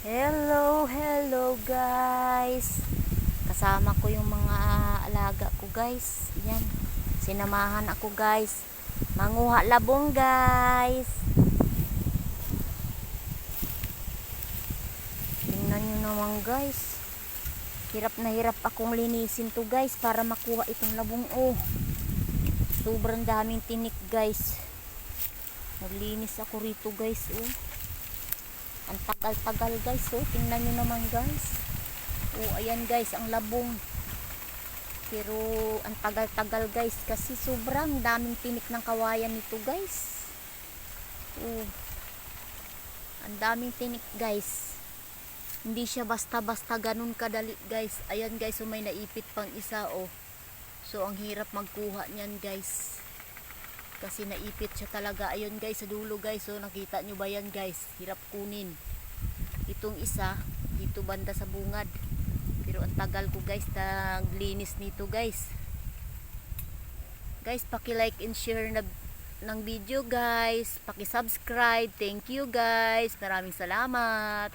Hello guys. Kasama ko yung mga alaga ko guys. Yan. Sinamahan ako guys. Manguha labong guys. Tingnan nyo naman guys. Hirap na hirap akong linisin to guys para makuha itong labong Sobrang daming tinik guys. Naglinis ako rito guys Ang tagal-tagal guys tingnan nyo naman guys. Ayan guys ang labong. Pero ang tagal-tagal guys kasi sobrang daming tinik ng kawayan nito guys. Ang daming tinik guys. Hindi siya basta-basta ganun kadali guys. Ayan guys may naipit pang isa So ang hirap magkuha niyan guys. Kasi naipit siya talaga. Ayun guys sa dulo guys nakita nyo ba yan guys? Hirap kunin. Itong isa dito banda sa bungad. Pero ang tagal ko guys naglinis nito guys. Guys paki-like and share ng video guys. Paki-subscribe. Thank you guys. Maraming salamat.